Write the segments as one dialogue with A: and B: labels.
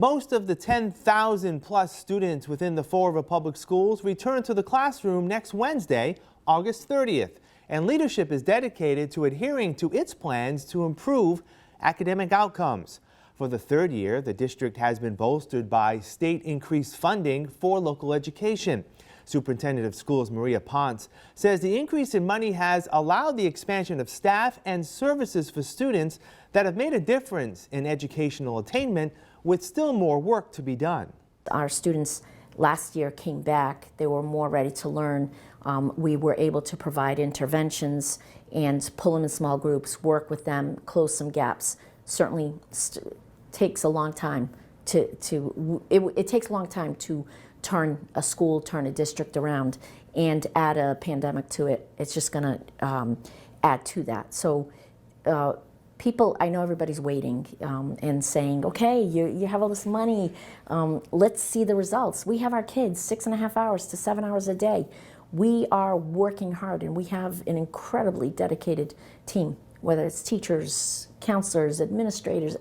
A: Most of the 10,000 plus students within the Fall River Public Schools return to the classroom next Wednesday, August 30th, and leadership is dedicated to adhering to its plans to improve academic outcomes. For the third year, the district has been bolstered by state increased funding for local education. Superintendent of Schools Maria Ponce says the increase in money has allowed the expansion of staff and services for students that have made a difference in educational attainment, with still more work to be done.
B: Our students last year came back. They were more ready to learn. We were able to provide interventions and pull them in small groups, work with them, close some gaps. Certainly takes a long time it takes a long time to turn a school, turn a district around, and add a pandemic to it. It's just going to add to that. So people, I know everybody's waiting and saying, okay, you have all this money, let's see the results. We have our kids 6.5 hours to 7 hours a day. We are working hard, and we have an incredibly dedicated team, whether it's teachers, counselors, administrators,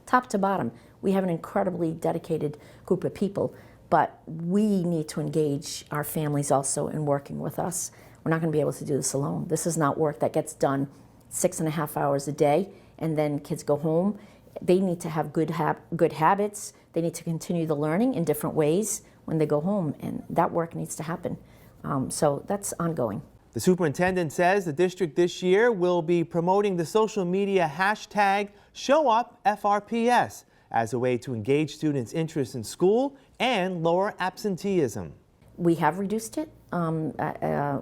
B: top to bottom. We have an incredibly dedicated group of people, but we need to engage our families also in working with us. We're not going to be able to do this alone. This is not work that gets done 6.5 hours a day and then kids go home. They need to have good habits. They need to continue the learning in different ways when they go home, and that work needs to happen. So that's ongoing.
A: The superintendent says the district this year will be promoting the social media hashtag #ShowUpFRPS as a way to engage students' interest in school and lower absenteeism.
B: We have reduced it.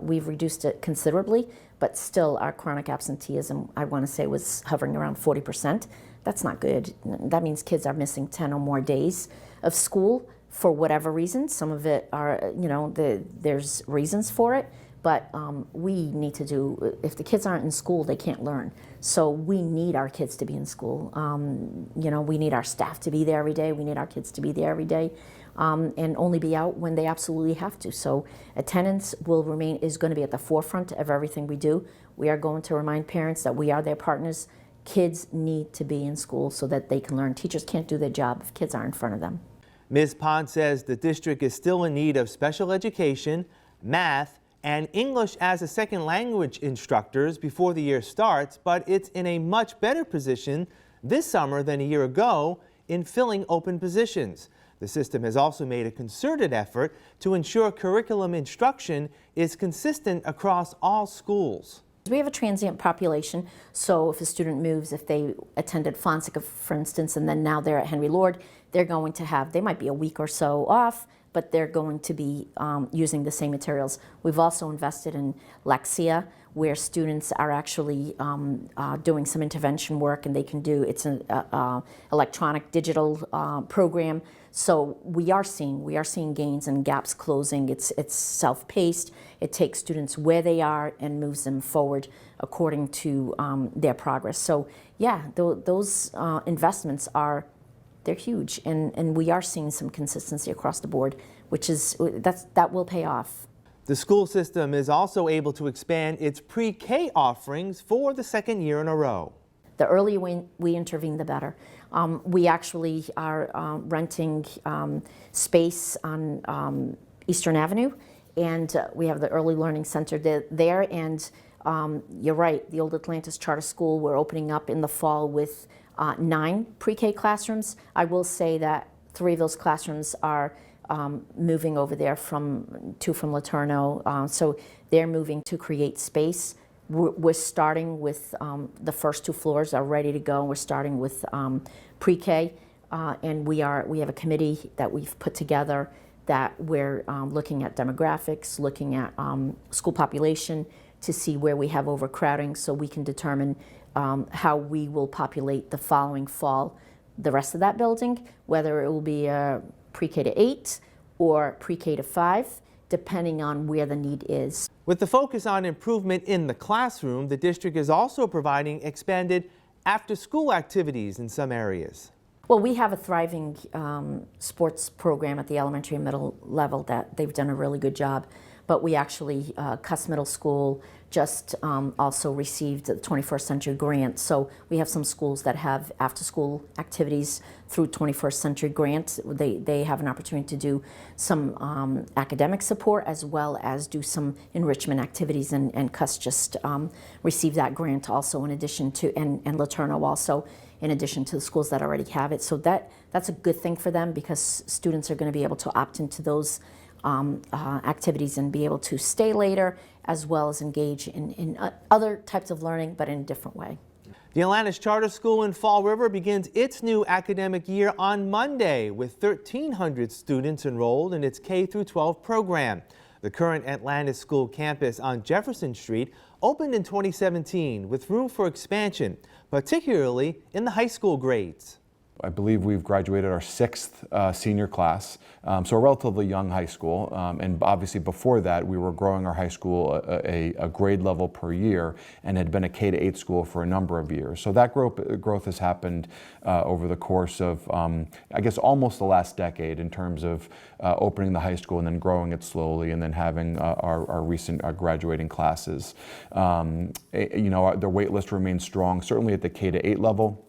B: We've reduced it considerably, but still our chronic absenteeism, I want to say, was hovering around 40%. That's not good. That means kids are missing 10 or more days of school for whatever reason. Some of it are, there's reasons for it, but we need to do, if the kids aren't in school, they can't learn. So we need our kids to be in school. We need our staff to be there every day. We need our kids to be there every day. And only be out when they absolutely have to. So attendance is going to be at the forefront of everything we do. We are going to remind parents that we are their partners. Kids need to be in school so that they can learn. Teachers can't do their job if kids aren't in front of them.
A: Ms. Pond says the district is still in need of special education, math, and English as a second language instructors before the year starts, but it's in a much better position this summer than a year ago in filling open positions. The system has also made a concerted effort to ensure curriculum instruction is consistent across all schools.
B: We have a transient population, so if a student moves, if they attended Fonseca, for instance, and then now they're at Henry Lord, they're going to have, they might be a week or so off, but they're going to be using the same materials. We've also invested in Lexia, where students are actually doing some intervention work, and they can do, it's an electronic digital program. So we are seeing gains and gaps closing. It's self-paced. It takes students where they are and moves them forward according to their progress. So yeah, those investments they're huge, and we are seeing some consistency across the board, that will pay off.
A: The school system is also able to expand its pre-K offerings for the second year in a row.
B: The earlier we intervene, the better. We actually are renting space on Eastern Avenue, and we have the Early Learning Center there. And you're right, the Old Atlantis Charter School, we're opening up in the fall with 9 pre-K classrooms. I will say that 3 of those classrooms are moving over there from Laterno, so they're moving to create space. We're starting with the first 2 floors are ready to go. We're starting with pre-K, and we have a committee that we've put together that we're looking at demographics, looking at school population to see where we have overcrowding, so we can determine how we will populate the following fall the rest of that building, whether it will be a pre-K to 8 or pre-K to 5, depending on where the need is.
A: With the focus on improvement in the classroom, the district is also providing expanded after-school activities in some areas.
B: Well, we have a thriving sports program at the elementary and middle level that they've done a really good job. but we actually, Cuss Middle School just also received the 21st Century Grant. So we have some schools that have after-school activities through 21st Century Grant. They have an opportunity to do some academic support as well as do some enrichment activities, and Cuss just received that grant also in addition to, and LeTourneau also, in addition to the schools that already have it. So that's a good thing for them, because students are going to be able to opt into those activities and be able to stay later, as well as engage in other types of learning, but in a different way.
A: The Atlantis Charter School in Fall River begins its new academic year on Monday with 1,300 students enrolled in its K-12 program. The current Atlantis School campus on Jefferson Street opened in 2017 with room for expansion, particularly in the high school grades.
C: I believe we've graduated our 6th senior class, so a relatively young high school. And obviously before that, we were growing our high school a grade level per year and had been a K-8 school for a number of years. So that growth has happened over the course of, I guess, almost the last decade in terms of opening the high school and then growing it slowly and then having our recent graduating classes. You know, the wait list remains strong, certainly at the K-8 level.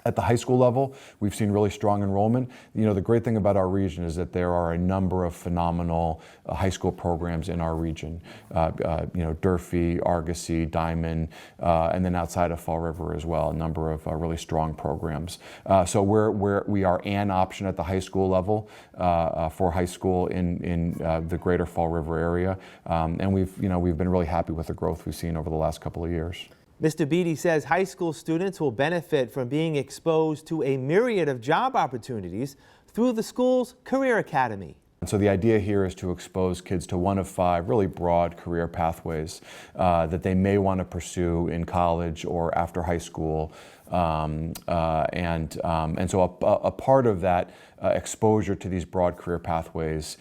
C: At the high school level, we've seen really strong enrollment. You know, the great thing about our region is that there are a number of phenomenal high school programs in our region. You know, Durfee, Argosy, Diamond, and then outside of Fall River as well, a number of really strong programs. So we are an option at the high school level for high school in the greater Fall River area. And we've been really happy with the growth we've seen over the last couple of years.
A: Mr. Beatty says high school students will benefit from being exposed to a myriad of job opportunities through the school's Career Academy.
C: And so the idea here is to expose kids to one of 5 really broad career pathways that they may want to pursue in college or after high school. And so a part of that exposure to these broad career pathways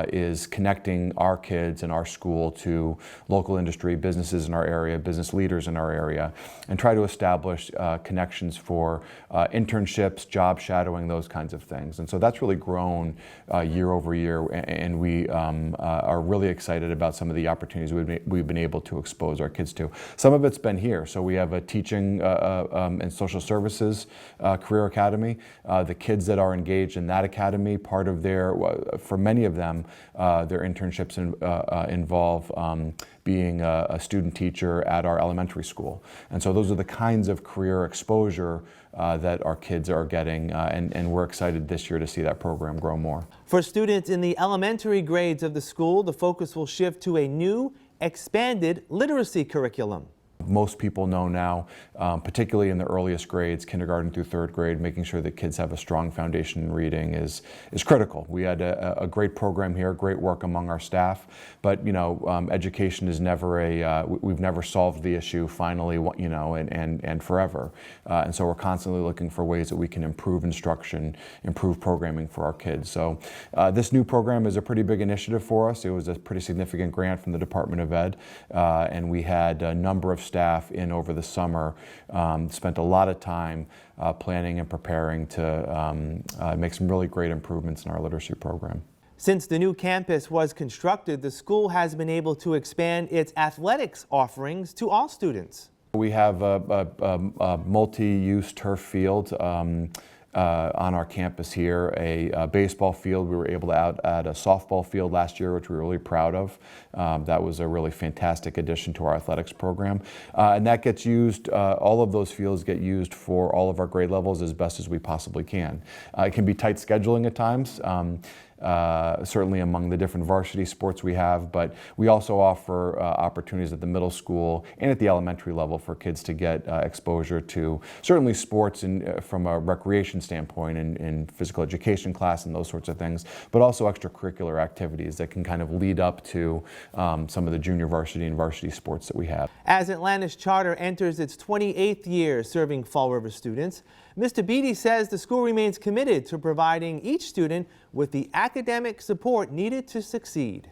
C: is connecting our kids and our school to local industry, businesses in our area, business leaders in our area, and try to establish connections for internships, job shadowing, those kinds of things. And so that's really grown year over year, and we are really excited about some of the opportunities we've been able to expose our kids to. Some of it's been here. So we have a teaching and social services career academy. The kids that are engaged in that academy, part of their, for many of them, their internships involve being a student teacher at our elementary school. And so those are the kinds of career exposure that our kids are getting, and we're excited this year to see that program grow more.
A: For students in the elementary grades of the school, the focus will shift to a new, expanded literacy curriculum.
C: Most people know now, particularly in the earliest grades, kindergarten through 3rd grade, making sure that kids have a strong foundation in reading is critical. We had a great program here, great work among our staff, but you know, education is never we've never solved the issue finally, you know, and forever. And so we're constantly looking for ways that we can improve instruction, improve programming for our kids. So this new program is a pretty big initiative for us. It was a pretty significant grant from the Department of Ed, and we had a number of staff in over the summer, spent a lot of time planning and preparing to make some really great improvements in our literacy program.
A: Since the new campus was constructed, the school has been able to expand its athletics offerings to all students. We
C: have a multi-use turf field on our campus here, a baseball field. We were able to add a softball field last year, which we were really proud of. That was a really fantastic addition to our athletics program. And that gets used, all of those fields get used for all of our grade levels as best as we possibly can. It can be tight scheduling at times. Certainly among the different varsity sports we have, but we also offer opportunities at the middle school and at the elementary level for kids to get exposure to certainly sports from a recreation standpoint in physical education class and those sorts of things, but also extracurricular activities that can kind of lead up to some of the junior varsity and varsity sports that we have.
A: As Atlantis Charter enters its 28th year serving Fall River students, Mr. Beatty says the school remains committed to providing each student with the academic support needed to succeed.